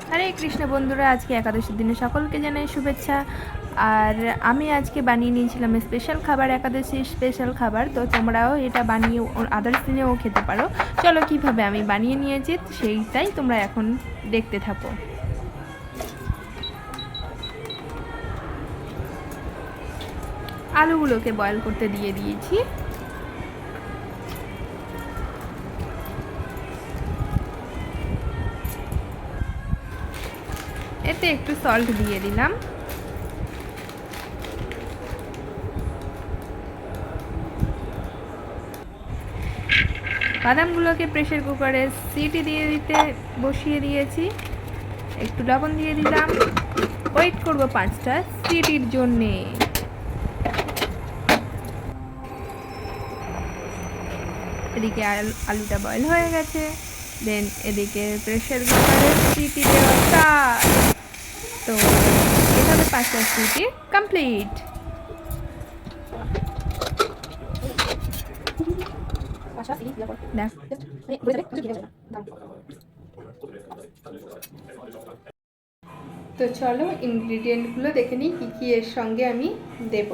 হরে কৃষ্ণ বন্ধুরা, আজকে একাদশীর দিনে সকলকে জানাই শুভেচ্ছা। আর আমি আজকে বানিয়ে নিয়েছিলাম স্পেশাল খাবার, একাদশীর স্পেশাল খাবার। তো তোমরাও এটা বানিয়ে আদার্স দিনেও খেতে পারো। চলো কিভাবে আমি বানিয়ে নিয়েছি সেইটাই তোমরা এখন দেখতে থাকো। আলুগুলোকে বয়েল করতে দিয়ে দিয়েছি। এতে একটু সল্ট দিয়ে দিলাম। বাদামগুলোকে প্রেসার কুকারে সিটি দিয়ে বসিয়ে দিয়েছি। একটু লবণ দিয়ে দিলাম। ওয়েট করব 5টা সিটির জন্যে। এদিকে আলুটা বয়েল হয়ে গেছে। দেন এদিকে প্রেসার কুকারে সিটি দেওয়া স্টার্ট। তো এভাবে 5টা সিটি কমপ্লিট। তো চলো ইনগ্রিডিয়েন্টগুলো দেখে নিই কী কী এর সঙ্গে আমি দেব।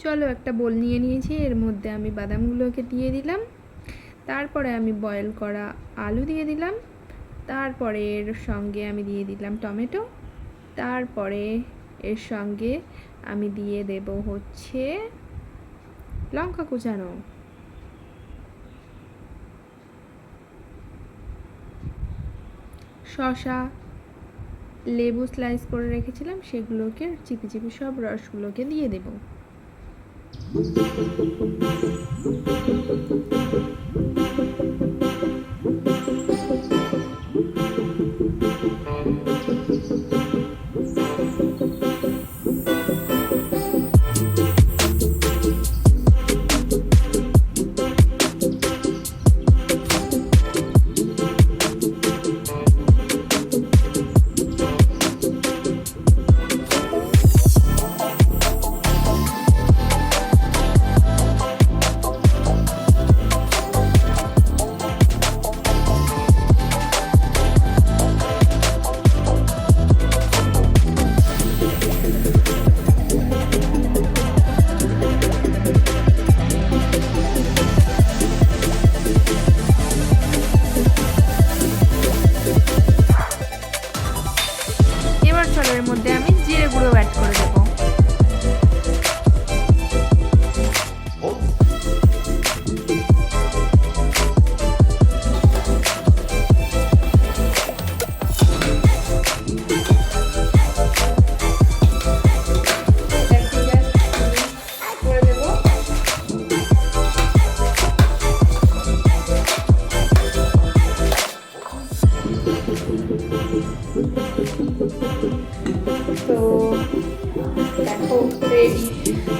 চলো একটা বোল নিয়ে নিয়েছি, এর মধ্যে আমি বাদামগুলোকে দিয়ে দিলাম। তারপরে আমি বয়েল করা আলু দিয়ে দিলাম। তারপরে এর সঙ্গে আমি দিয়ে দিলাম টমেটো। তারপরে এর সঙ্গে আমি দিয়ে দেব হচ্ছে লঙ্কা কুচানো। শসা, লেবু স্লাইস করে রেখেছিলাম, সেগুলোকে চিপি চিপি সব রসগুলোকে দিয়ে দেব। এর মধ্যে আমি জিরে গুঁড়ো অ্যাড করে দেবো। তো দেখো রেডি।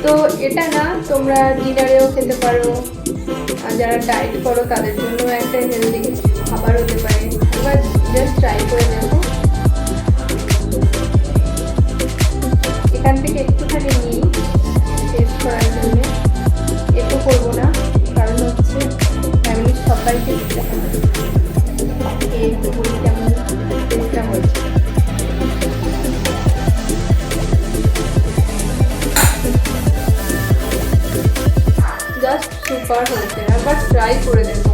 তো এটা না তোমরা ডিনারেও খেতে পারো, আর যারা ডায়েট করো তাদের জন্য একটা হেলদি খাবার হতে পারে। এবার জাস্ট ট্রাই করে দেখো। এখান থেকে একটুখানি নিই টেস্ট করার জন্য, একটু করবো না, কারণ হচ্ছে ফ্যামিলির সবাইকে দিতে হবে। একটু বলি কেমন টেস্টটা হয়েছে। জাস্ট সুপার হয়েছে, একবার ট্রাই করে দেখো।